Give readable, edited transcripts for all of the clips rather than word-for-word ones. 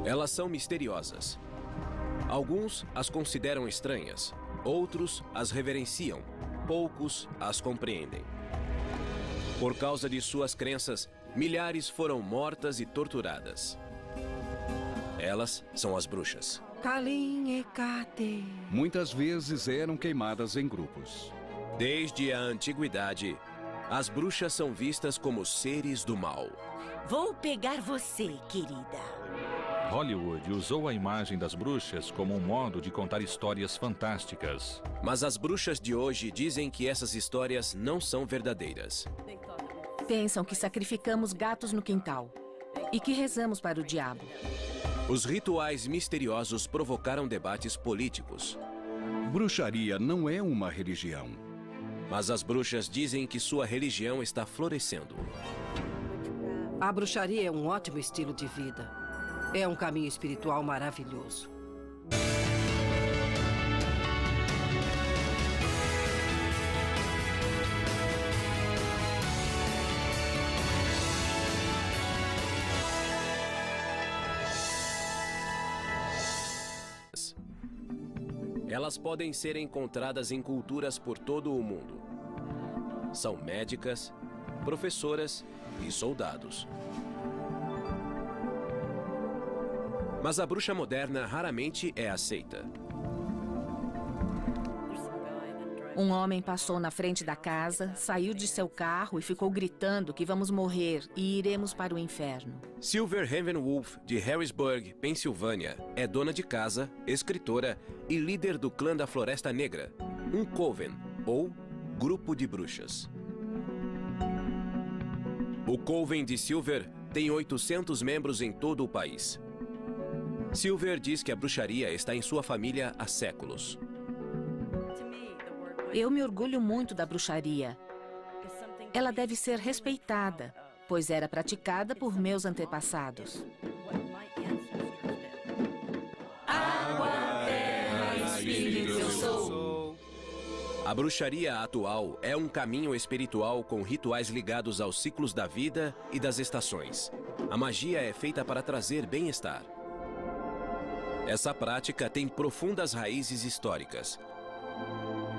Elas são misteriosas. Alguns as consideram estranhas, outros as reverenciam, poucos as compreendem. Por causa de suas crenças, milhares foram mortas e torturadas. Elas são as bruxas. Muitas vezes eram queimadas em grupos. Desde a antiguidade, as bruxas são vistas como seres do mal. Vou pegar você, querida. Hollywood usou a imagem das bruxas como um modo de contar histórias fantásticas. Mas as bruxas de hoje dizem que essas histórias não são verdadeiras. Pensam que sacrificamos gatos no quintal e que rezamos para o diabo. Os rituais misteriosos provocaram debates políticos. Bruxaria não é uma religião. Mas as bruxas dizem que sua religião está florescendo. A bruxaria é um ótimo estilo de vida. É um caminho espiritual maravilhoso. Elas podem ser encontradas em culturas por todo o mundo. São médicas, professoras e soldados. Mas a bruxa moderna raramente é aceita. Um homem passou na frente da casa, saiu de seu carro e ficou gritando que vamos morrer e iremos para o inferno. Silver Ravenwolf, de Harrisburg, Pensilvânia, é dona de casa, escritora e líder do clã da Floresta Negra, um coven, ou grupo de bruxas. O coven de Silver tem 800 membros em todo o país. Silver diz que a bruxaria está em sua família há séculos. Eu me orgulho muito da bruxaria. Ela deve ser respeitada, pois era praticada por meus antepassados. Água, terra, espírito, eu sou. A bruxaria atual é um caminho espiritual com rituais ligados aos ciclos da vida e das estações. A magia é feita para trazer bem-estar. Essa prática tem profundas raízes históricas.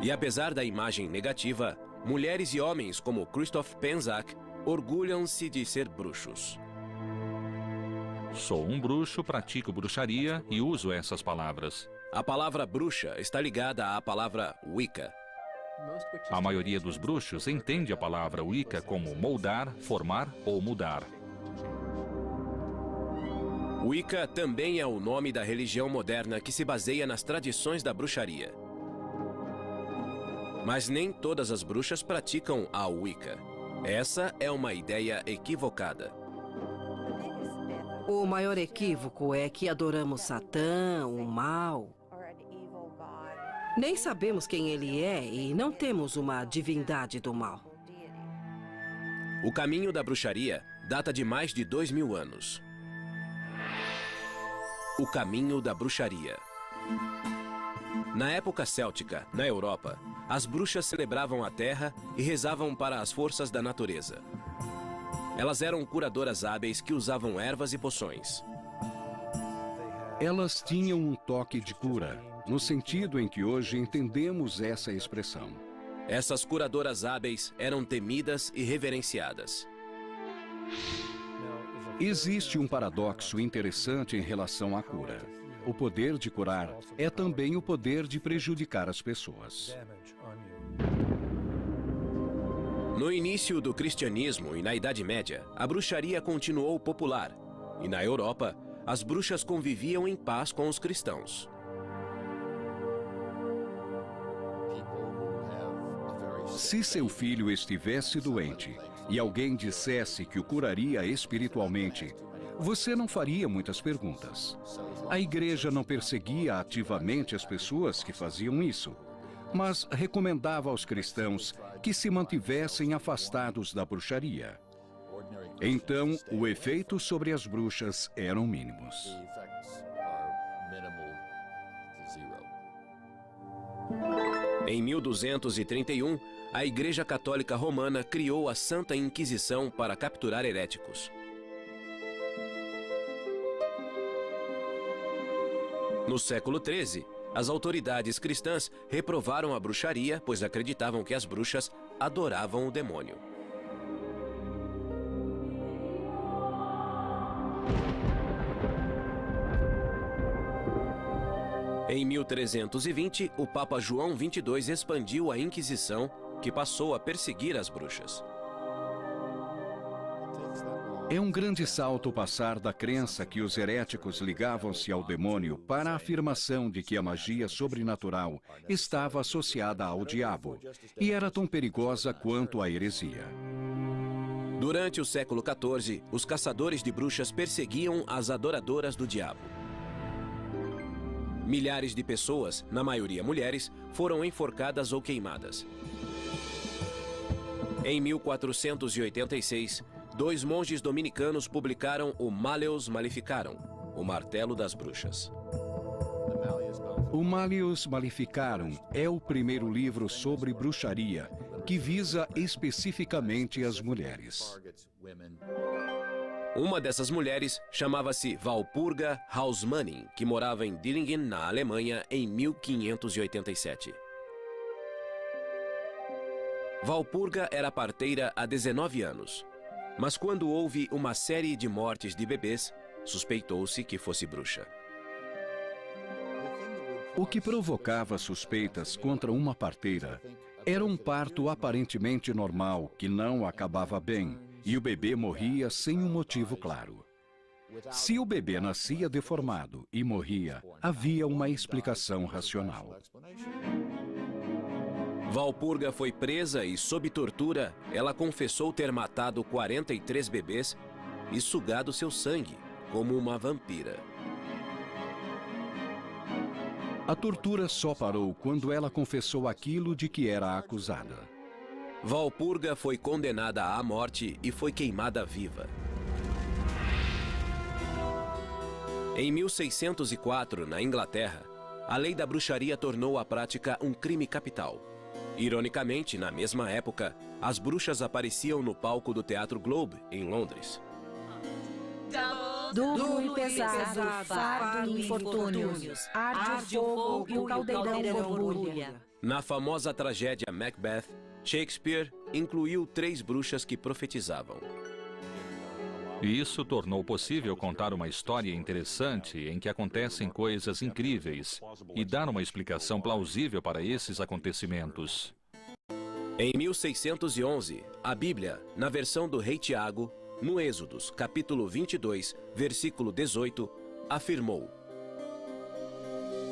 E apesar da imagem negativa, mulheres e homens como Christoph Penczak orgulham-se de ser bruxos. Sou um bruxo, pratico bruxaria e uso essas palavras. A palavra bruxa está ligada à palavra Wicca. A maioria dos bruxos entende a palavra Wicca como moldar, formar ou mudar. Wicca também é o nome da religião moderna que se baseia nas tradições da bruxaria. Mas nem todas as bruxas praticam a Wicca. Essa é uma ideia equivocada. O maior equívoco é que adoramos Satã, o mal. Nem sabemos quem ele é e não temos uma divindade do mal. O caminho da bruxaria data de mais de 2000 anos. O caminho da bruxaria. Na época céltica, na Europa, as bruxas celebravam a terra e rezavam para as forças da natureza. Elas eram curadoras hábeis que usavam ervas e poções. Elas tinham um toque de cura, no sentido em que hoje entendemos essa expressão. Essas curadoras hábeis eram temidas e reverenciadas. Existe um paradoxo interessante em relação à cura. O poder de curar é também o poder de prejudicar as pessoas. No início do cristianismo e na Idade Média, a bruxaria continuou popular. E na Europa, as bruxas conviviam em paz com os cristãos. Se seu filho estivesse doente e alguém dissesse que o curaria espiritualmente, você não faria muitas perguntas. A igreja não perseguia ativamente as pessoas que faziam isso, mas recomendava aos cristãos que se mantivessem afastados da bruxaria. Então, o efeito sobre as bruxas eram mínimos. Em 1231, a Igreja Católica Romana criou a Santa Inquisição para capturar heréticos. No século XIII, as autoridades cristãs reprovaram a bruxaria, pois acreditavam que as bruxas adoravam o demônio. Em 1320, o Papa João XXII expandiu a Inquisição, que passou a perseguir as bruxas. É um grande salto passar da crença que os heréticos ligavam-se ao demônio para a afirmação de que a magia sobrenatural estava associada ao diabo e era tão perigosa quanto a heresia. Durante o século XIV, os caçadores de bruxas perseguiam as adoradoras do diabo. Milhares de pessoas, na maioria mulheres, foram enforcadas ou queimadas. Em 1486, 2 monges dominicanos publicaram o Malleus Maleficarum, o martelo das bruxas. O Malleus Maleficarum é o primeiro livro sobre bruxaria que visa especificamente as mulheres. Uma dessas mulheres chamava-se Walpurga Hausmann, que morava em Dillingen, na Alemanha, em 1587. Walpurga era parteira há 19 anos, mas quando houve uma série de mortes de bebês, suspeitou-se que fosse bruxa. O que provocava suspeitas contra uma parteira era um parto aparentemente normal que não acabava bem e o bebê morria sem um motivo claro. Se o bebê nascia deformado e morria, havia uma explicação racional. Walpurga foi presa e, sob tortura, ela confessou ter matado 43 bebês e sugado seu sangue, como uma vampira. A tortura só parou quando ela confessou aquilo de que era acusada. Walpurga foi condenada à morte e foi queimada viva. Em 1604, na Inglaterra, a lei da bruxaria tornou a prática um crime capital. Ironicamente, na mesma época, as bruxas apareciam no palco do Teatro Globe, em Londres. Duplo e pesado, fardo e infortúnios, arde o fogo e o caldeirão borbulha. Na famosa tragédia Macbeth, Shakespeare incluiu 3 bruxas que profetizavam. E isso tornou possível contar uma história interessante em que acontecem coisas incríveis e dar uma explicação plausível para esses acontecimentos. Em 1611, a Bíblia, na versão do Rei Tiago, no Êxodos, capítulo 22, versículo 18, afirmou: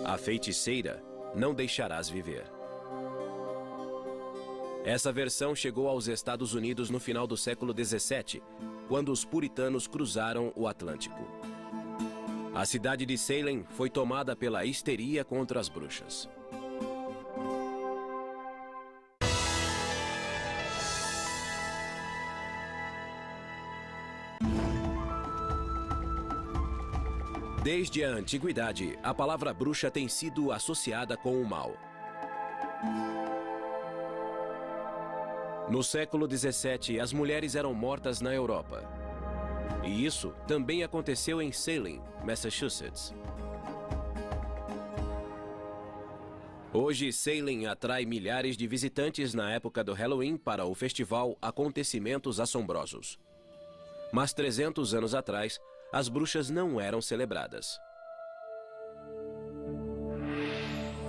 "A feiticeira não deixarás viver." Essa versão chegou aos Estados Unidos no final do século XVII, quando os puritanos cruzaram o Atlântico. A cidade de Salem foi tomada pela histeria contra as bruxas. Desde a antiguidade, a palavra bruxa tem sido associada com o mal. No século XVII, as mulheres eram mortas na Europa. E isso também aconteceu em Salem, Massachusetts. Hoje, Salem atrai milhares de visitantes na época do Halloween para o festival Acontecimentos Assombrosos. Mas 300 anos atrás, as bruxas não eram celebradas.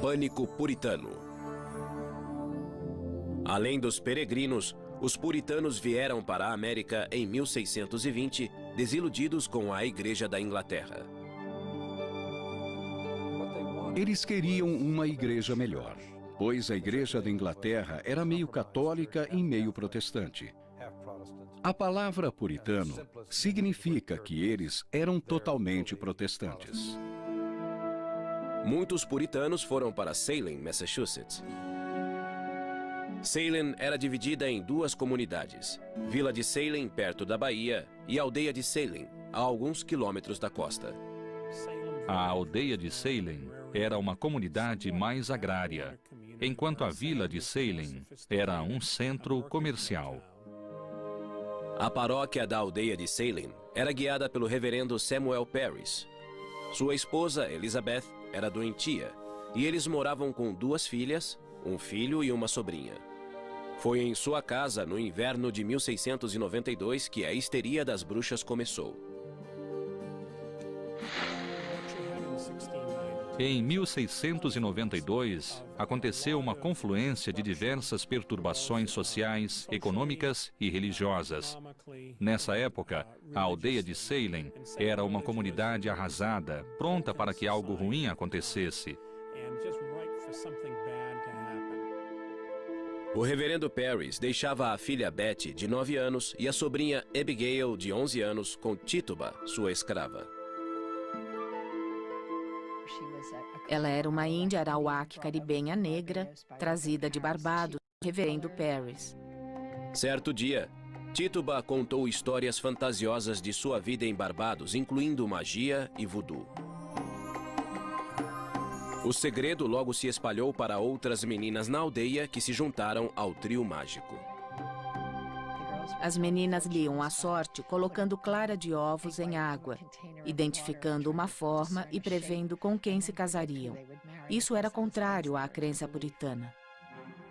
Pânico puritano. Além dos peregrinos, os puritanos vieram para a América em 1620, desiludidos com a Igreja da Inglaterra. Eles queriam uma igreja melhor, pois a Igreja da Inglaterra era meio católica e meio protestante. A palavra puritano significa que eles eram totalmente protestantes. Muitos puritanos foram para Salem, Massachusetts. Salem era dividida em 2 comunidades: Vila de Salem, perto da Bahia, e Aldeia de Salem, a alguns quilômetros da costa. A aldeia de Salem era uma comunidade mais agrária, enquanto a vila de Salem era um centro comercial. A paróquia da aldeia de Salem era guiada pelo reverendo Samuel Parris. Sua esposa, Elizabeth, era doentia, e eles moravam com 2 filhas, um filho e uma sobrinha. Foi em sua casa, no inverno de 1692, que a histeria das bruxas começou. Em 1692, aconteceu uma confluência de diversas perturbações sociais, econômicas e religiosas. Nessa época, a aldeia de Salem era uma comunidade arrasada, pronta para que algo ruim acontecesse. O reverendo Parris deixava a filha Betty, de 9 anos, e a sobrinha Abigail, de 11 anos, com Tituba, sua escrava. Ela era uma índia arawak caribenha negra, trazida de Barbados, reverendo Parris. Certo dia, Tituba contou histórias fantasiosas de sua vida em Barbados, incluindo magia e voodoo. O segredo logo se espalhou para outras meninas na aldeia que se juntaram ao trio mágico. As meninas liam a sorte colocando clara de ovos em água, identificando uma forma e prevendo com quem se casariam. Isso era contrário à crença puritana.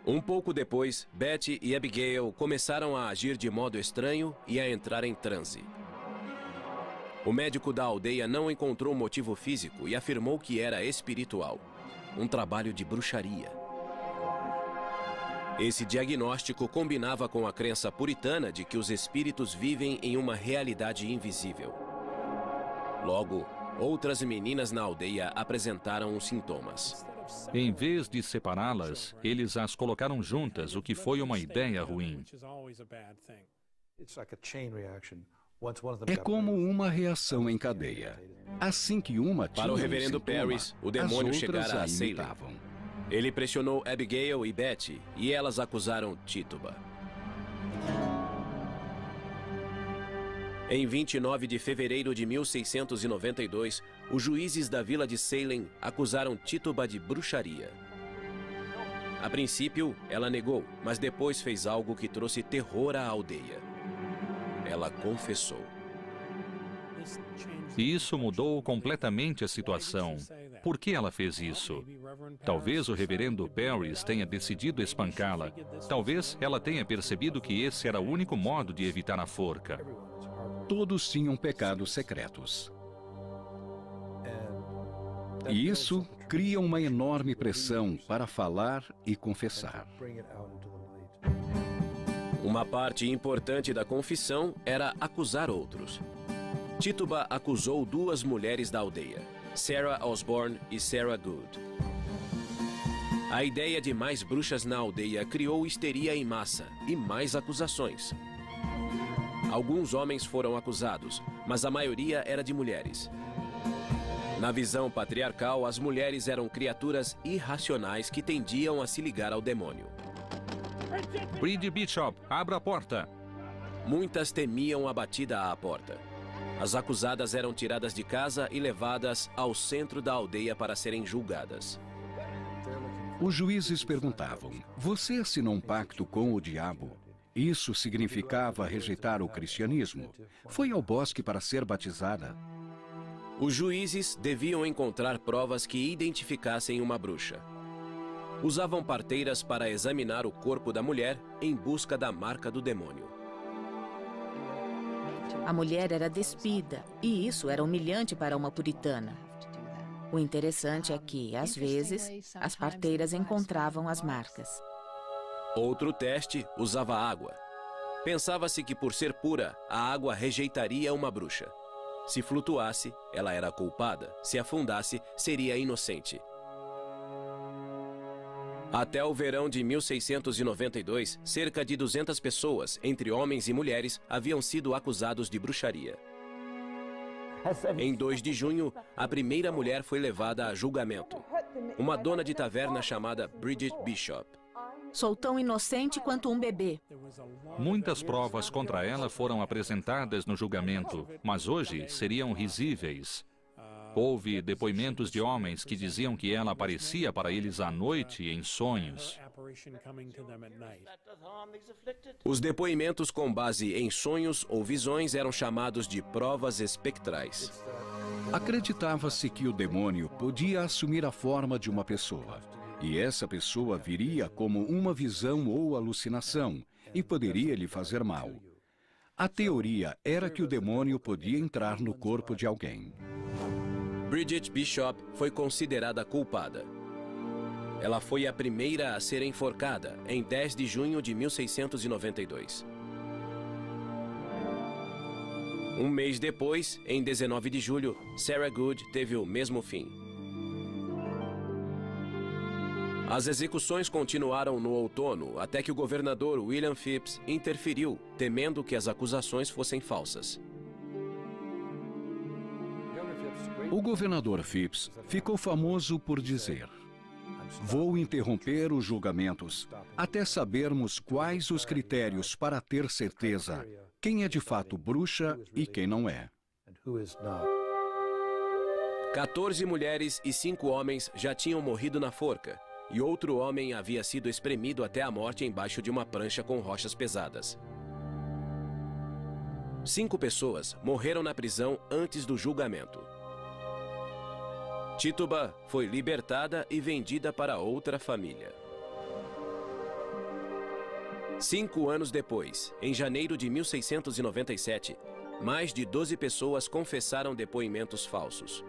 Um pouco depois, Betty e Abigail começaram a agir de modo estranho e a entrar em transe. O médico da aldeia não encontrou motivo físico e afirmou que era espiritual, um trabalho de bruxaria. Esse diagnóstico combinava com a crença puritana de que os espíritos vivem em uma realidade invisível. Logo, outras meninas na aldeia apresentaram os sintomas. Em vez de separá-las, eles as colocaram juntas, o que foi uma ideia ruim. É como uma reação em cadeia. Assim que uma tinha Para o reverendo Parris, o demônio as outras chegara a a Salem. imitavam. Ele pressionou Abigail e Betty, e elas acusaram Tituba. Em 29 de fevereiro de 1692, os juízes da vila de Salem acusaram Tituba de bruxaria. A princípio, ela negou, mas depois fez algo que trouxe terror à aldeia. Ela confessou. E isso mudou completamente a situação. Por que ela fez isso? Talvez o reverendo Parris tenha decidido espancá-la. Talvez ela tenha percebido que esse era o único modo de evitar a forca. Todos tinham pecados secretos. E isso cria uma enorme pressão para falar e confessar. Uma parte importante da confissão era acusar outros. Tituba acusou 2 mulheres da aldeia, Sarah Osborne e Sarah Good. A ideia de mais bruxas na aldeia criou histeria em massa e mais acusações. Alguns homens foram acusados, mas a maioria era de mulheres. Na visão patriarcal, as mulheres eram criaturas irracionais que tendiam a se ligar ao demônio. Bride Bishop, abra a porta. Muitas temiam a batida à porta. As acusadas eram tiradas de casa e levadas ao centro da aldeia para serem julgadas. Os juízes perguntavam: você assinou um pacto com o diabo? Isso significava rejeitar o cristianismo. Foi ao bosque para ser batizada. Os juízes deviam encontrar provas que identificassem uma bruxa. Usavam parteiras para examinar o corpo da mulher em busca da marca do demônio. A mulher era despida, e isso era humilhante para uma puritana. O interessante é que, às vezes, as parteiras encontravam as marcas. Outro teste usava água. Pensava-se que, por ser pura, a água rejeitaria uma bruxa. Se flutuasse, ela era culpada. Se afundasse, seria inocente. Até o verão de 1692, cerca de 200 pessoas, entre homens e mulheres, haviam sido acusados de bruxaria. Em 2 de junho, a primeira mulher foi levada a julgamento. Uma dona de taverna chamada Bridget Bishop. Sou tão inocente quanto um bebê. Muitas provas contra ela foram apresentadas no julgamento, mas hoje seriam risíveis. Houve depoimentos de homens que diziam que ela aparecia para eles à noite em sonhos. Os depoimentos com base em sonhos ou visões eram chamados de provas espectrais. Acreditava-se que o demônio podia assumir a forma de uma pessoa, e essa pessoa viria como uma visão ou alucinação e poderia lhe fazer mal. A teoria era que o demônio podia entrar no corpo de alguém. Bridget Bishop foi considerada culpada. Ela foi a primeira a ser enforcada em 10 de junho de 1692. Um mês depois, em 19 de julho, Sarah Good teve o mesmo fim. As execuções continuaram no outono até que o governador William Phips interferiu, temendo que as acusações fossem falsas. O governador Phips ficou famoso por dizer: "Vou interromper os julgamentos até sabermos quais os critérios para ter certeza quem é de fato bruxa e quem não é." 14 mulheres e 5 homens já tinham morrido na forca, e outro homem havia sido espremido até a morte embaixo de uma prancha com rochas pesadas. 5 pessoas morreram na prisão antes do julgamento. Tituba foi libertada e vendida para outra família. 5 anos depois, em janeiro de 1697, mais de 12 pessoas confessaram depoimentos falsos.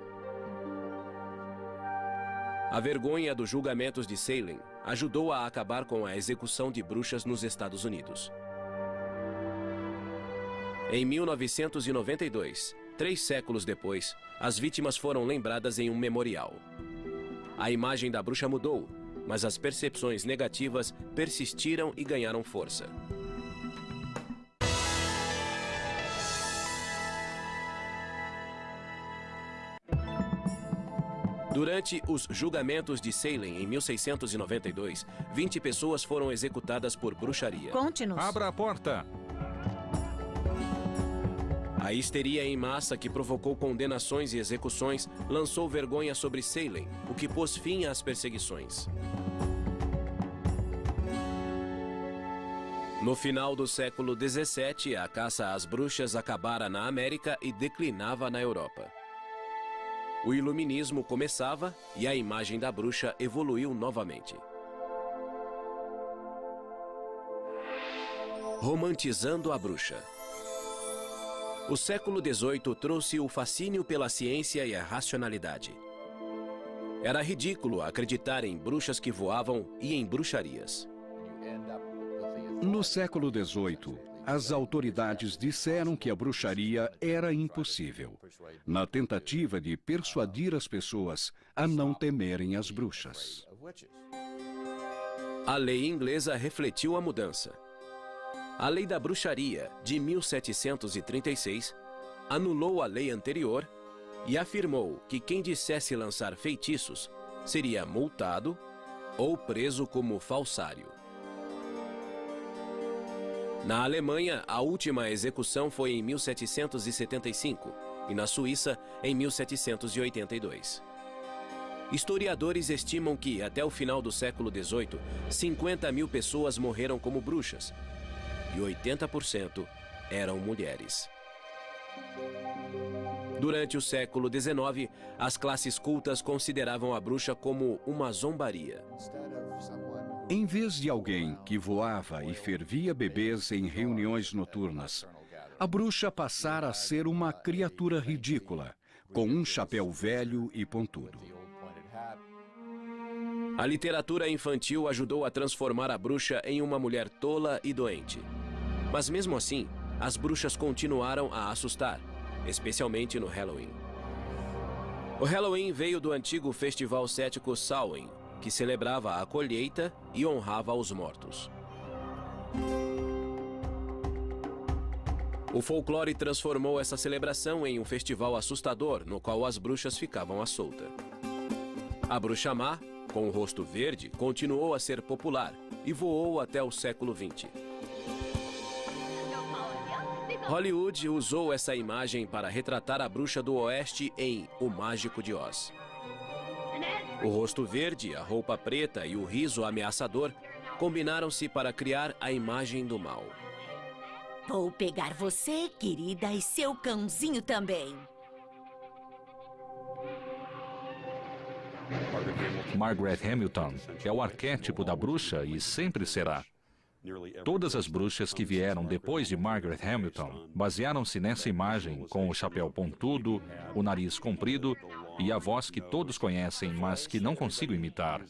A vergonha dos julgamentos de Salem ajudou a acabar com a execução de bruxas nos Estados Unidos. Em 1992, 3 séculos depois, as vítimas foram lembradas em um memorial. A imagem da bruxa mudou, mas as percepções negativas persistiram e ganharam força. Durante os julgamentos de Salem em 1692, 20 pessoas foram executadas por bruxaria. Conte-nos. Abra a porta! A histeria em massa que provocou condenações e execuções lançou vergonha sobre Salem, o que pôs fim às perseguições. No final do século XVII, a caça às bruxas acabara na América e declinava na Europa. O iluminismo começava e a imagem da bruxa evoluiu novamente. Romantizando a bruxa. O século XVIII trouxe o fascínio pela ciência e a racionalidade. Era ridículo acreditar em bruxas que voavam e em bruxarias. No século XVIII, as autoridades disseram que a bruxaria era impossível, na tentativa de persuadir as pessoas a não temerem as bruxas. A lei inglesa refletiu a mudança. A Lei da Bruxaria, de 1736, anulou a lei anterior e afirmou que quem dissesse lançar feitiços seria multado ou preso como falsário. Na Alemanha, a última execução foi em 1775 e na Suíça, em 1782. Historiadores estimam que, até o final do século XVIII, 50 mil pessoas morreram como bruxas e 80% eram mulheres. Durante o século XIX, as classes cultas consideravam a bruxa como uma zombaria. Em vez de alguém que voava e fervia bebês em reuniões noturnas, a bruxa passara a ser uma criatura ridícula, com um chapéu velho e pontudo. A literatura infantil ajudou a transformar a bruxa em uma mulher tola e doente. Mas mesmo assim, as bruxas continuaram a assustar, especialmente no Halloween. O Halloween veio do antigo festival cético Samhain, que celebrava a colheita e honrava os mortos. O folclore transformou essa celebração em um festival assustador, no qual as bruxas ficavam à solta. A bruxa má, com o rosto verde, continuou a ser popular e voou até o século XX. Hollywood usou essa imagem para retratar a bruxa do oeste em O Mágico de Oz. O rosto verde, a roupa preta e o riso ameaçador combinaram-se para criar a imagem do mal. Vou pegar você, querida, e seu cãozinho também. Margaret Hamilton é o arquétipo da bruxa e sempre será. Todas as bruxas que vieram depois de Margaret Hamilton basearam-se nessa imagem, com o chapéu pontudo, o nariz comprido e a voz que todos conhecem, mas que não consigo imitar.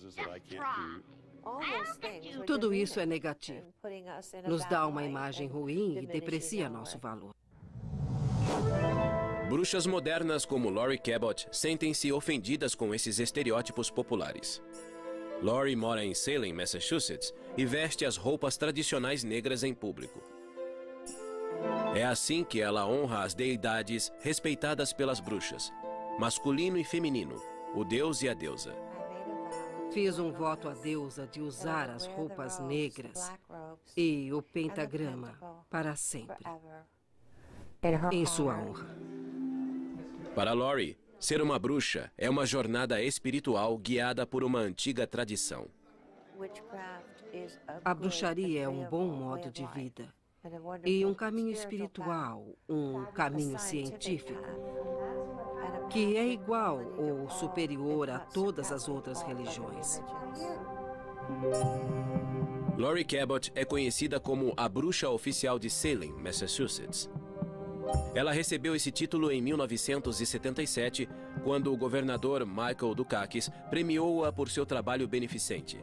Tudo isso é negativo. Nos dá uma imagem ruim e deprecia nosso valor. Bruxas modernas como Laurie Cabot sentem-se ofendidas com esses estereótipos populares. Laurie mora em Salem, Massachusetts, e veste as roupas tradicionais negras em público. É assim que ela honra as deidades respeitadas pelas bruxas, masculino e feminino, o deus e a deusa. Fiz um voto à deusa de usar as roupas negras e o pentagrama para sempre, em sua honra. Para Laurie, ser uma bruxa é uma jornada espiritual guiada por uma antiga tradição. A bruxaria é um bom modo de vida e um caminho espiritual, um caminho científico, que é igual ou superior a todas as outras religiões. Laurie Cabot é conhecida como a bruxa oficial de Salem, Massachusetts. Ela recebeu esse título em 1977, quando o governador Michael Dukakis premiou-a por seu trabalho beneficente.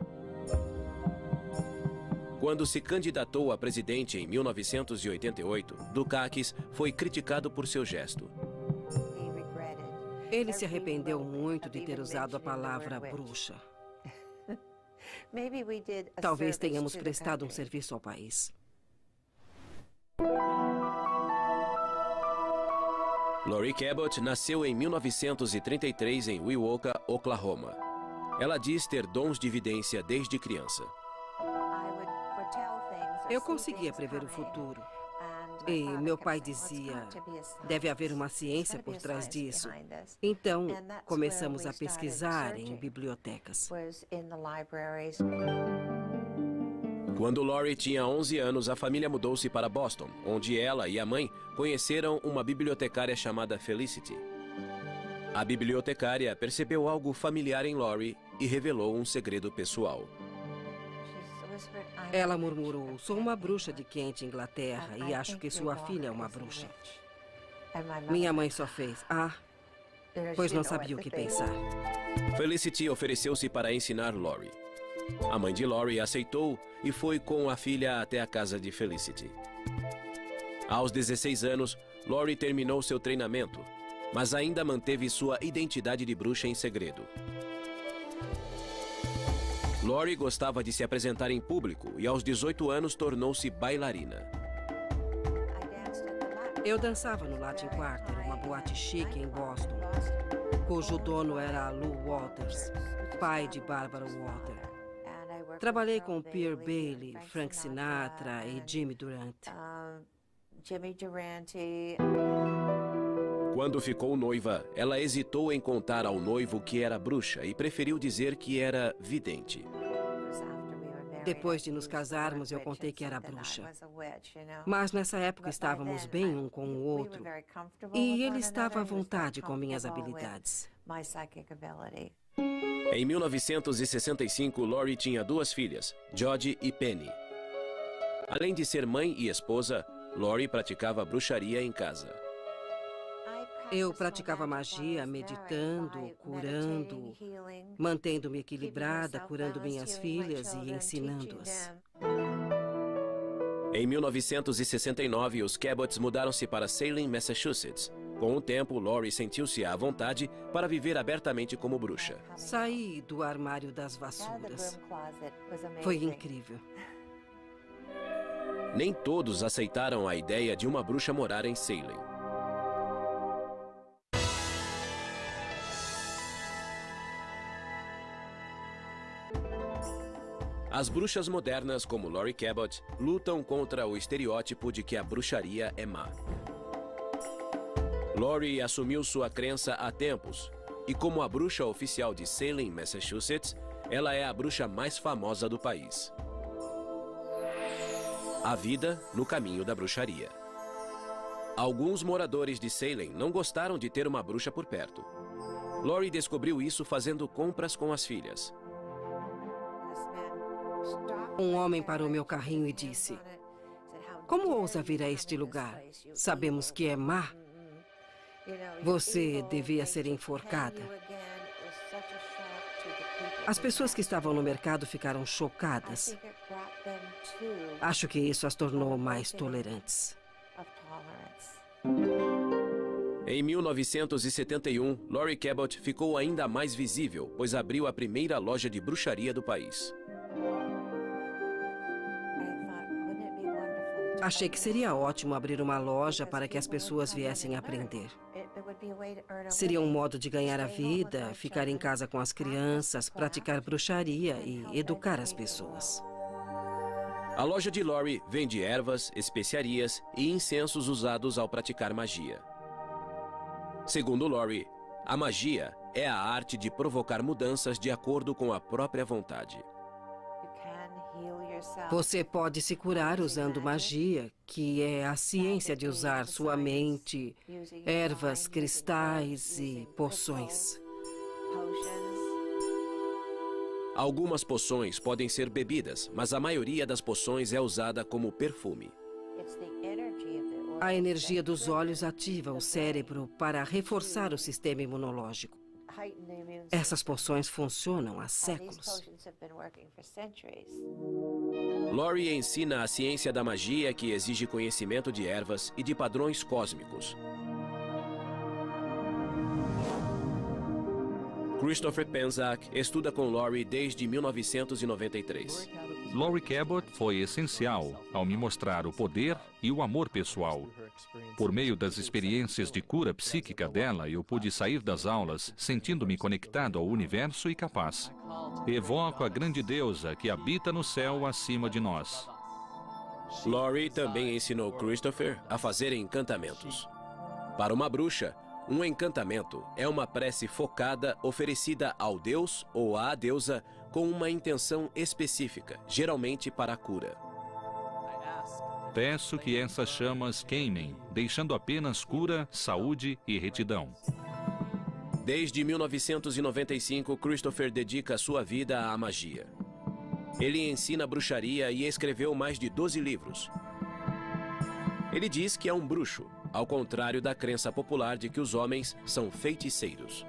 Quando se candidatou a presidente em 1988, Dukakis foi criticado por seu gesto. Ele se arrependeu muito de ter usado a palavra bruxa. Talvez tenhamos prestado um serviço ao país. Laurie Cabot nasceu em 1933 em Wewoka, Oklahoma. Ela diz ter dons de vidência desde criança. Eu conseguia prever o futuro. E meu pai dizia, deve haver uma ciência por trás disso. Então, começamos a pesquisar em bibliotecas. Quando Laurie tinha 11 anos, a família mudou-se para Boston, onde ela e a mãe conheceram uma bibliotecária chamada Felicity. A bibliotecária percebeu algo familiar em Laurie e revelou um segredo pessoal. Ela murmurou, sou uma bruxa de Kent, Inglaterra, e acho que sua filha é uma bruxa. Minha mãe só fez, pois não sabia o que pensar. Felicity ofereceu-se para ensinar Laurie. A mãe de Laurie aceitou e foi com a filha até a casa de Felicity. Aos 16 anos, Laurie terminou seu treinamento, mas ainda manteve sua identidade de bruxa em segredo. Laurie gostava de se apresentar em público e aos 18 anos tornou-se bailarina. Eu dançava no Latin Quarter, uma boate chique em Boston, cujo dono era Lou Walters, pai de Barbara Walters. Trabalhei com Pierre Bailey, Frank Sinatra e Jimmy Durante. Quando ficou noiva, ela hesitou em contar ao noivo que era bruxa e preferiu dizer que era vidente. Depois de nos casarmos, eu contei que era bruxa. Mas nessa época estávamos bem um com o outro e ele estava à vontade com minhas habilidades. Em 1965, Laurie tinha 2 filhas, Jodie e Penny. Além de ser mãe e esposa, Laurie praticava bruxaria em casa. Eu praticava magia, meditando, curando, mantendo-me equilibrada, curando minhas filhas e ensinando-as. Em 1969, os Cabots mudaram-se para Salem, Massachusetts. Com o tempo, Laurie sentiu-se à vontade para viver abertamente como bruxa. Saí do armário das vassouras. Foi incrível. Nem todos aceitaram a ideia de uma bruxa morar em Salem. As bruxas modernas, como Laurie Cabot, lutam contra o estereótipo de que a bruxaria é má. Laurie assumiu sua crença há tempos, e como a bruxa oficial de Salem, Massachusetts, ela é a bruxa mais famosa do país. A vida no caminho da bruxaria. Alguns moradores de Salem não gostaram de ter uma bruxa por perto. Lori descobriu isso fazendo compras com as filhas. Um homem parou meu carrinho e disse: "Como ousa vir a este lugar? Sabemos que é má. Você devia ser enforcada." As pessoas que estavam no mercado ficaram chocadas. Acho que isso as tornou mais tolerantes. Em 1971, Lori Cabot ficou ainda mais visível, pois abriu a primeira loja de bruxaria do país. Achei que seria ótimo abrir uma loja para que as pessoas viessem aprender. Seria um modo de ganhar a vida, ficar em casa com as crianças, praticar bruxaria e educar as pessoas. A loja de Lori vende ervas, especiarias e incensos usados ao praticar magia. Segundo Lori, a magia é a arte de provocar mudanças de acordo com a própria vontade. Você pode se curar usando magia, que é a ciência de usar sua mente, ervas, cristais e poções. Algumas poções podem ser bebidas, mas a maioria das poções é usada como perfume. A energia dos olhos ativa o cérebro para reforçar o sistema imunológico. Essas poções funcionam há séculos. Lori ensina a ciência da magia, que exige conhecimento de ervas e de padrões cósmicos. Christopher Penczak estuda com Lori desde 1993. Lori Cabot foi essencial ao me mostrar o poder e o amor pessoal. Por meio das experiências de cura psíquica dela, eu pude sair das aulas sentindo-me conectado ao universo e capaz. Evoco a grande deusa que habita no céu acima de nós. Lori também ensinou Christopher a fazer encantamentos. Para uma bruxa, um encantamento é uma prece focada oferecida ao deus ou à deusa com uma intenção específica, geralmente para a cura. Peço que essas chamas queimem, deixando apenas cura, saúde e retidão. Desde 1995, Christopher dedica sua vida à magia. Ele ensina bruxaria e escreveu mais de 12 livros. Ele diz que é um bruxo, ao contrário da crença popular de que os homens são feiticeiros.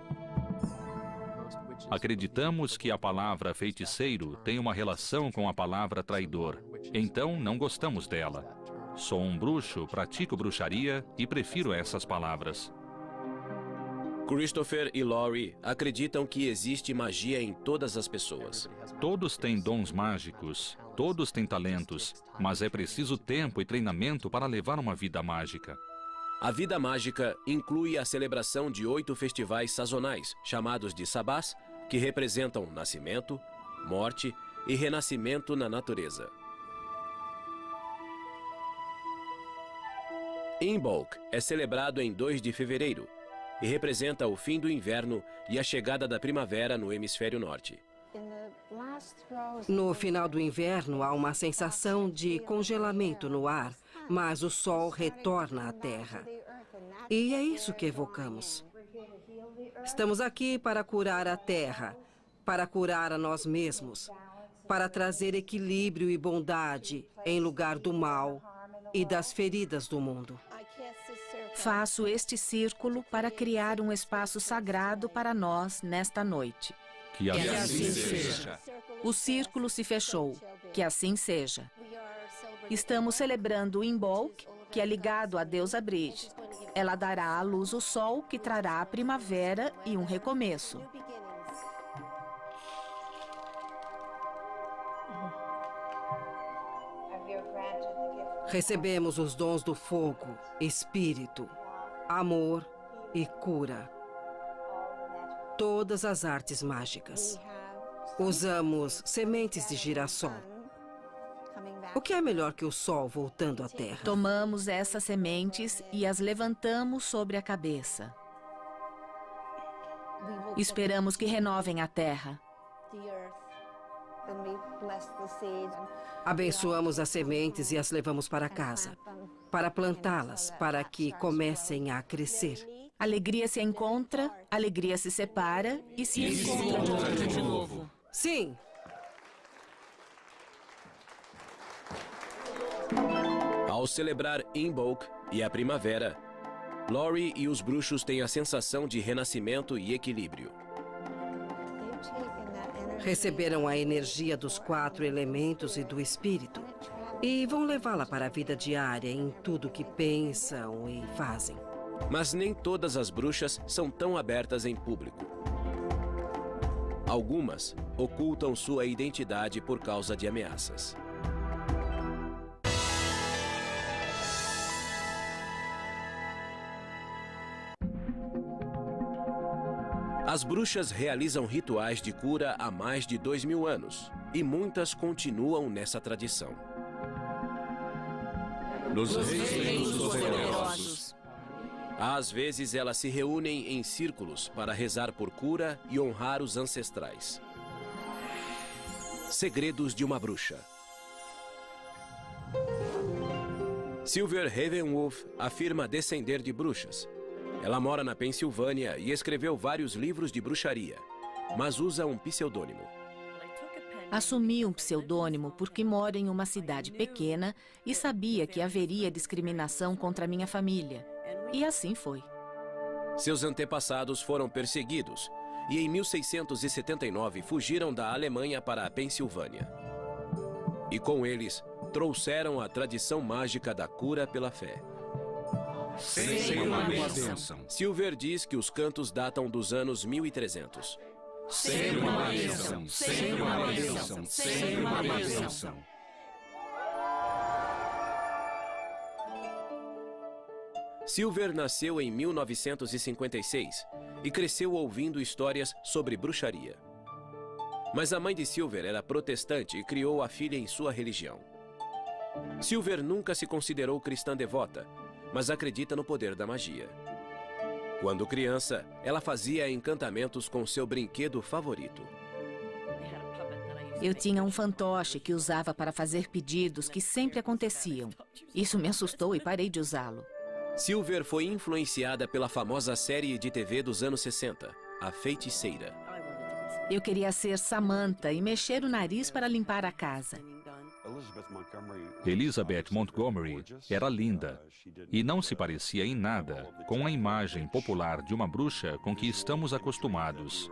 Acreditamos que a palavra feiticeiro tem uma relação com a palavra traidor. Então, não gostamos dela. Sou um bruxo, pratico bruxaria e prefiro essas palavras. Christopher e Lori acreditam que existe magia em todas as pessoas. Todos têm dons mágicos, todos têm talentos, mas é preciso tempo e treinamento para levar uma vida mágica. A vida mágica inclui a celebração de 8 festivais sazonais, chamados de sabás, que representam nascimento, morte e renascimento na natureza. Imbolc é celebrado em 2 de fevereiro e representa o fim do inverno e a chegada da primavera no hemisfério norte. No final do inverno, há uma sensação de congelamento no ar, mas o sol retorna à Terra. E é isso que evocamos. Estamos aqui para curar a Terra, para curar a nós mesmos, para trazer equilíbrio e bondade em lugar do mal e das feridas do mundo. Faço este círculo para criar um espaço sagrado para nós nesta noite. Que assim seja. O círculo se fechou. Que assim seja. Estamos celebrando o Imbolc, que é ligado à deusa Bridge. Ela dará à luz o sol, que trará a primavera e um recomeço. Recebemos os dons do fogo, espírito, amor e cura. Todas as artes mágicas. Usamos sementes de girassol. O que é melhor que o sol voltando à terra? Tomamos essas sementes e as levantamos sobre a cabeça. Esperamos que renovem a terra. Abençoamos as sementes e as levamos para casa, para plantá-las, para que comecem a crescer. Alegria se encontra, alegria se separa e se encontra de novo. Sim. Ao celebrar Imbolc e a primavera, Laurie e os bruxos têm a sensação de renascimento e equilíbrio. Receberam a energia dos 4 elementos e do espírito e vão levá-la para a vida diária em tudo que pensam e fazem. Mas nem todas as bruxas são tão abertas em público. Algumas ocultam sua identidade por causa de ameaças. As bruxas realizam rituais de cura há mais de 2000 anos, e muitas continuam nessa tradição. Nos reinos poderosos. Às vezes elas se reúnem em círculos para rezar por cura e honrar os ancestrais. Segredos de uma bruxa. Silver Ravenwolf afirma descender de bruxas. Ela mora na Pensilvânia e escreveu vários livros de bruxaria, mas usa um pseudônimo. Assumi um pseudônimo porque moro em uma cidade pequena e sabia que haveria discriminação contra minha família. E assim foi. Seus antepassados foram perseguidos e em 1679 fugiram da Alemanha para a Pensilvânia. E com eles, trouxeram a tradição mágica da cura pela fé. Sem uma bênção. Silver diz que os cantos datam dos anos 1300. Sem uma bênção. Sem uma bênção. Sem uma bênção. Silver nasceu em 1956 e cresceu ouvindo histórias sobre bruxaria. Mas a mãe de Silver era protestante e criou a filha em sua religião. Silver nunca se considerou cristã devota, mas acredita no poder da magia. Quando criança, ela fazia encantamentos com seu brinquedo favorito. Eu tinha um fantoche que usava para fazer pedidos que sempre aconteciam. Isso me assustou e parei de usá-lo. Silver foi influenciada pela famosa série de TV dos anos 60, A Feiticeira. Eu queria ser Samantha e mexer o nariz para limpar a casa. Elizabeth Montgomery era linda e não se parecia em nada com a imagem popular de uma bruxa com que estamos acostumados.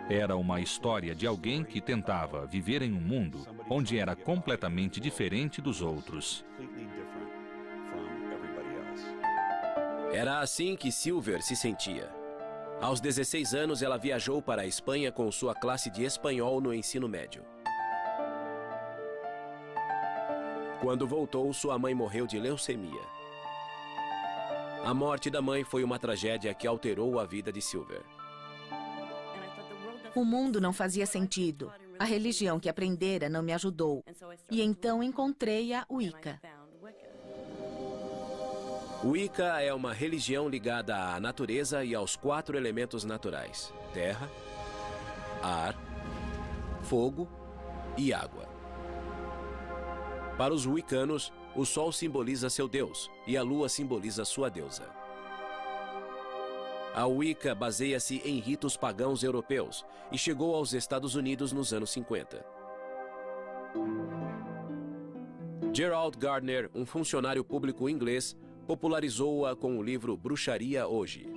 Era uma história de alguém que tentava viver em um mundo onde era completamente diferente dos outros. Era assim que Silver se sentia. Aos 16 anos, ela viajou para a Espanha com sua classe de espanhol no ensino médio. Quando voltou, sua mãe morreu de leucemia. A morte da mãe foi uma tragédia que alterou a vida de Silver. O mundo não fazia sentido. A religião que aprendera não me ajudou. E então encontrei a Wicca. Wicca é uma religião ligada à natureza e aos 4 elementos naturais: terra, ar, fogo e água. Para os wiccanos, o sol simboliza seu deus e a lua simboliza sua deusa. A Wicca baseia-se em ritos pagãos europeus e chegou aos Estados Unidos nos anos 50. Gerald Gardner, um funcionário público inglês, popularizou-a com o livro Bruxaria Hoje.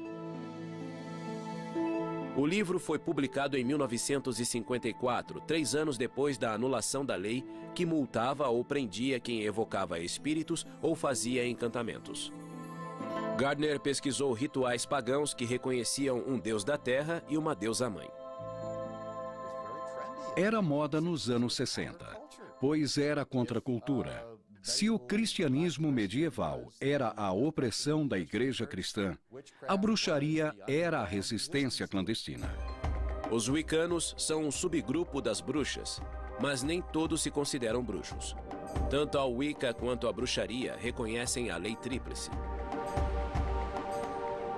O livro foi publicado em 1954, 3 anos depois da anulação da lei que multava ou prendia quem evocava espíritos ou fazia encantamentos. Gardner pesquisou rituais pagãos que reconheciam um deus da terra e uma deusa-mãe. Era moda nos anos 60, pois era contra a cultura. Se o cristianismo medieval era a opressão da igreja cristã, a bruxaria era a resistência clandestina. Os wiccanos são um subgrupo das bruxas, mas nem todos se consideram bruxos. Tanto a Wicca quanto a bruxaria reconhecem a lei tríplice.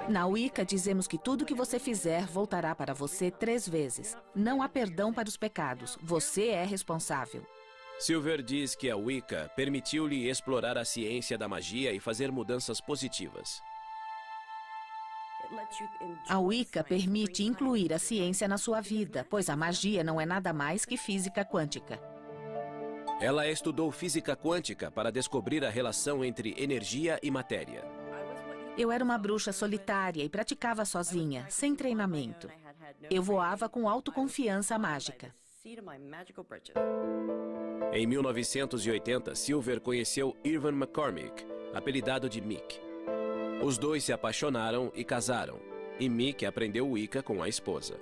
Na Wicca dizemos que tudo que você fizer voltará para você 3 vezes. Não há perdão para os pecados. Você é responsável. Silver diz que a Wicca permitiu-lhe explorar a ciência da magia e fazer mudanças positivas. A Wicca permite incluir a ciência na sua vida, pois a magia não é nada mais que física quântica. Ela estudou física quântica para descobrir a relação entre energia e matéria. Eu era uma bruxa solitária e praticava sozinha, sem treinamento. Eu voava com autoconfiança mágica. Em 1980, Silver conheceu Irvin McCormick, apelidado de Mick. Os dois se apaixonaram e casaram, e Mick aprendeu Wicca com a esposa.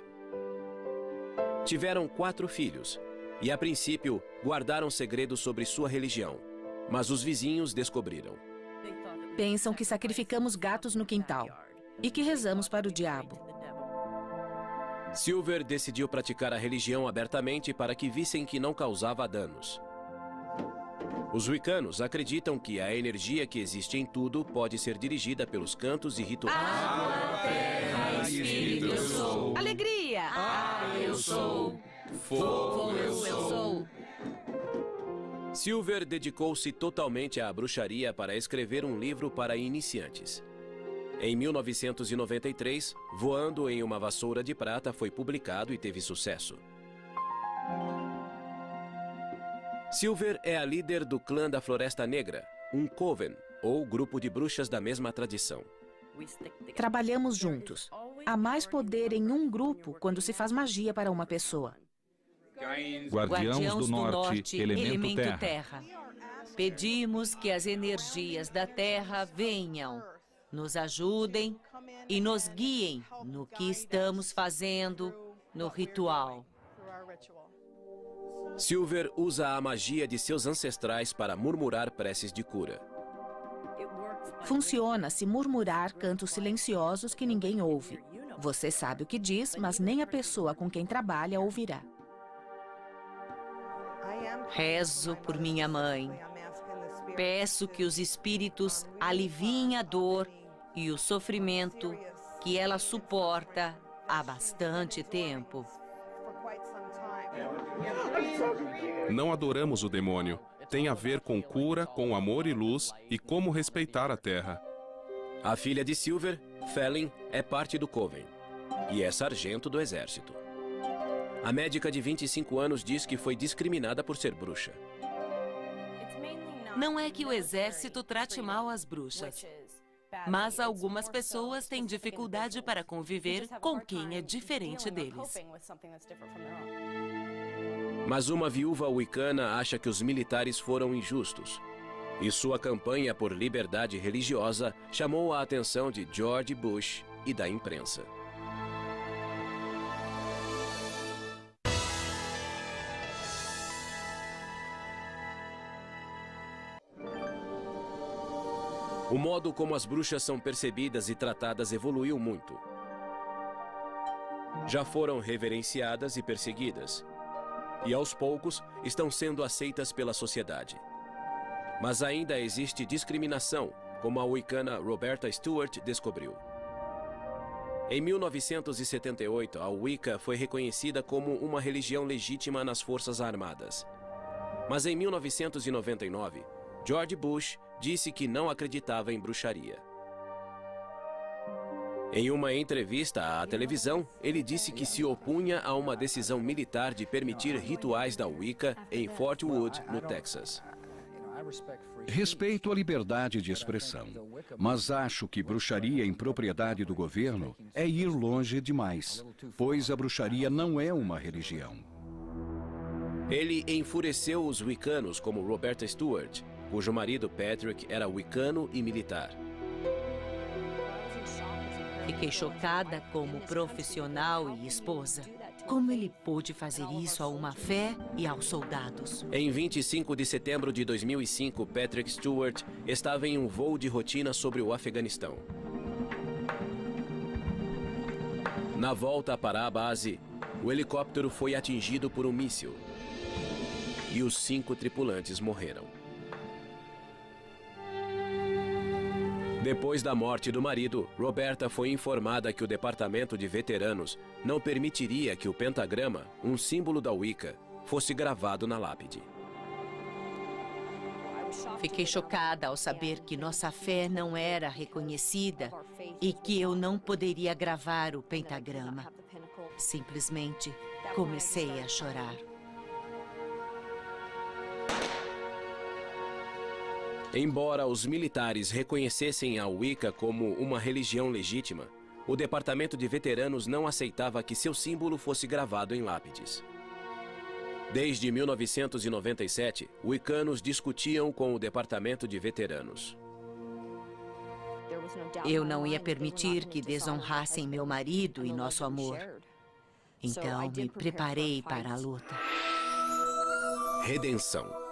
Tiveram 4 filhos, e a princípio guardaram segredos sobre sua religião, mas os vizinhos descobriram. Pensam que sacrificamos gatos no quintal e que rezamos para o diabo. Silver decidiu praticar a religião abertamente para que vissem que não causava danos. Os wiccanos acreditam que a energia que existe em tudo pode ser dirigida pelos cantos e rituais. Água, terra, espírito, eu sou. Alegria! Ar, eu sou. Fogo, eu sou. Silver dedicou-se totalmente à bruxaria para escrever um livro para iniciantes. Em 1993, Voando em uma Vassoura de Prata foi publicado e teve sucesso. Silver é a líder do clã da Floresta Negra, um coven, ou grupo de bruxas da mesma tradição. Trabalhamos juntos. Há mais poder em um grupo quando se faz magia para uma pessoa. Guardiãos do Norte, elemento terra. Pedimos que as energias da terra venham, nos ajudem e nos guiem no que estamos fazendo no ritual. Silver usa a magia de seus ancestrais para murmurar preces de cura. Funciona se murmurar cantos silenciosos que ninguém ouve. Você sabe o que diz, mas nem a pessoa com quem trabalha ouvirá. Rezo por minha mãe. Peço que os espíritos aliviem a dor e o sofrimento que ela suporta há bastante tempo. Não adoramos o demônio. Tem a ver com cura, com amor e luz e como respeitar a terra. A filha de Silver, Fallin, é parte do Coven e é sargento do exército. A médica de 25 anos diz que foi discriminada por ser bruxa. Não é que o exército trate mal as bruxas, mas algumas pessoas têm dificuldade para conviver com quem é diferente deles. Mas uma viúva wiccana acha que os militares foram injustos. E sua campanha por liberdade religiosa chamou a atenção de George Bush e da imprensa. O modo como as bruxas são percebidas e tratadas evoluiu muito. Já foram reverenciadas e perseguidas. E aos poucos estão sendo aceitas pela sociedade. Mas ainda existe discriminação, como a wiccana Roberta Stewart descobriu. Em 1978, a Wicca foi reconhecida como uma religião legítima nas Forças Armadas. Mas em 1999, George Bush disse que não acreditava em bruxaria. Em uma entrevista à televisão, ele disse que se opunha a uma decisão militar de permitir rituais da Wicca em Fort Wood, no Texas. Respeito à liberdade de expressão, mas acho que bruxaria em propriedade do governo é ir longe demais, pois a bruxaria não é uma religião. Ele enfureceu os wiccanos como Roberta Stewart, cujo marido Patrick era wiccano e militar. Fiquei chocada como profissional e esposa. Como ele pôde fazer isso a uma fé e aos soldados? Em 25 de setembro de 2005, Patrick Stewart estava em um voo de rotina sobre o Afeganistão. Na volta para a base, o helicóptero foi atingido por um míssil e os 5 tripulantes morreram. Depois da morte do marido, Roberta foi informada que o departamento de veteranos não permitiria que o pentagrama, um símbolo da Wicca, fosse gravado na lápide. Fiquei chocada ao saber que nossa fé não era reconhecida e que eu não poderia gravar o pentagrama. Simplesmente comecei a chorar. Embora os militares reconhecessem a Wicca como uma religião legítima, o Departamento de Veteranos não aceitava que seu símbolo fosse gravado em lápides. Desde 1997, wiccanos discutiam com o Departamento de Veteranos. Eu não ia permitir que desonrassem meu marido e nosso amor. Então, me preparei para a luta. Redenção.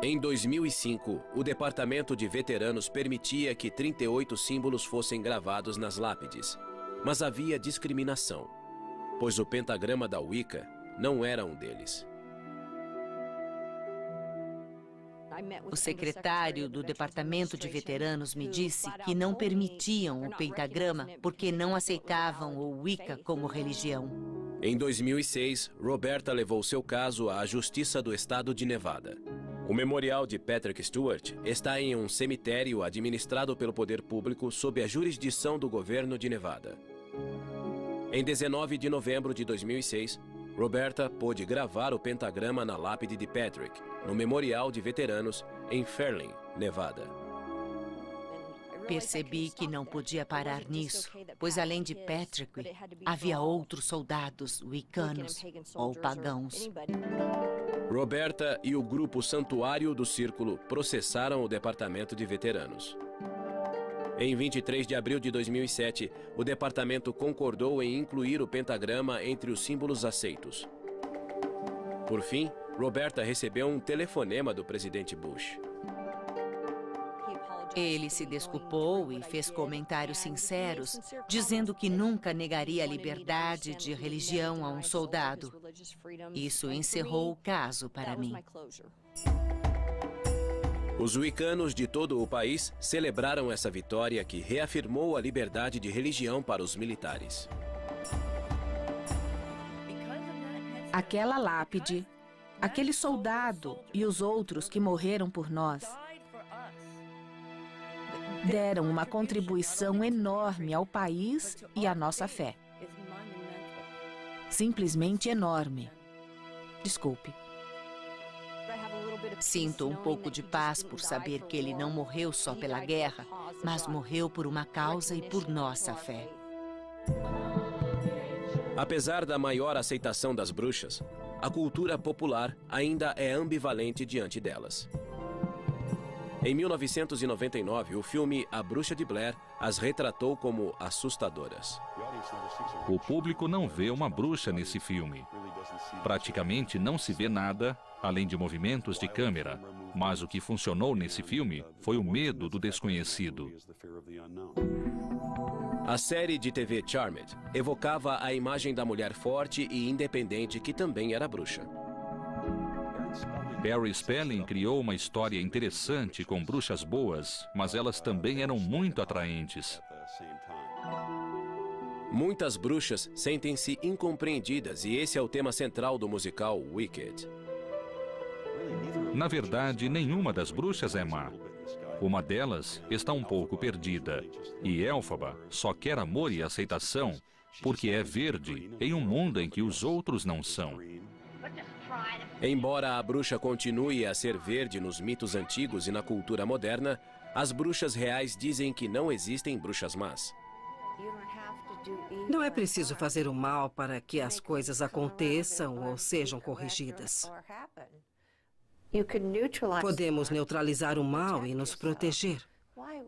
Em 2005, o Departamento de Veteranos permitia que 38 símbolos fossem gravados nas lápides. Mas havia discriminação, pois o pentagrama da Wicca não era um deles. O secretário do Departamento de Veteranos me disse que não permitiam o pentagrama porque não aceitavam o Wicca como religião. Em 2006, Roberta levou seu caso à Justiça do Estado de Nevada. O memorial de Patrick Stewart está em um cemitério administrado pelo poder público sob a jurisdição do governo de Nevada. Em 19 de novembro de 2006, Roberta pôde gravar o pentagrama na lápide de Patrick, no Memorial de Veteranos, em Fairlane, Nevada. Percebi que não podia parar nisso, pois além de Patrick, havia outros soldados wiccanos ou pagãos. Roberta e o grupo Santuário do Círculo processaram o Departamento de Veteranos. Em 23 de abril de 2007, o departamento concordou em incluir o pentagrama entre os símbolos aceitos. Por fim, Roberta recebeu um telefonema do presidente Bush. Ele se desculpou e fez comentários sinceros, dizendo que nunca negaria a liberdade de religião a um soldado. Isso encerrou o caso para mim. Os wiccanos de todo o país celebraram essa vitória que reafirmou a liberdade de religião para os militares. Aquela lápide, aquele soldado e os outros que morreram por nós deram uma contribuição enorme ao país e à nossa fé. Simplesmente enorme. Desculpe. Sinto um pouco de paz por saber que ele não morreu só pela guerra, mas morreu por uma causa e por nossa fé. Apesar da maior aceitação das bruxas, a cultura popular ainda é ambivalente diante delas. Em 1999, o filme A Bruxa de Blair as retratou como assustadoras. O público não vê uma bruxa nesse filme. Praticamente não se vê nada, além de movimentos de câmera. Mas o que funcionou nesse filme foi o medo do desconhecido. A série de TV Charmed evocava a imagem da mulher forte e independente que também era bruxa. Barry Spelling criou uma história interessante com bruxas boas, mas elas também eram muito atraentes. Muitas bruxas sentem-se incompreendidas e esse é o tema central do musical Wicked. Na verdade, nenhuma das bruxas é má. Uma delas está um pouco perdida, e Elphaba só quer amor e aceitação porque é verde em um mundo em que os outros não são. Embora a bruxa continue a ser verde nos mitos antigos e na cultura moderna, as bruxas reais dizem que não existem bruxas más. Não é preciso fazer o mal para que as coisas aconteçam ou sejam corrigidas. Podemos neutralizar o mal e nos proteger.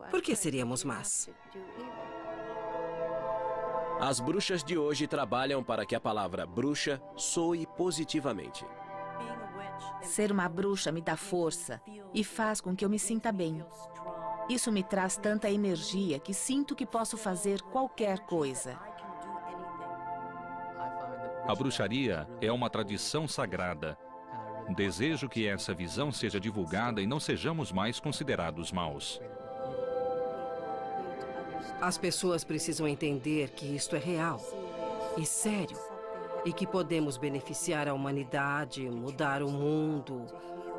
Por que seríamos más? As bruxas de hoje trabalham para que a palavra bruxa soe positivamente. Ser uma bruxa me dá força e faz com que eu me sinta bem. Isso me traz tanta energia que sinto que posso fazer qualquer coisa. A bruxaria é uma tradição sagrada. Desejo que essa visão seja divulgada e não sejamos mais considerados maus. As pessoas precisam entender que isto é real e sério e que podemos beneficiar a humanidade, mudar o mundo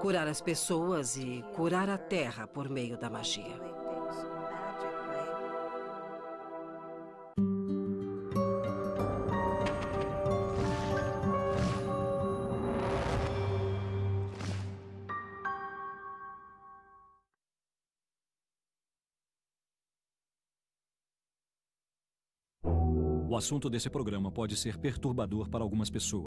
Curar as pessoas e curar a terra por meio da magia. O assunto desse programa pode ser perturbador para algumas pessoas.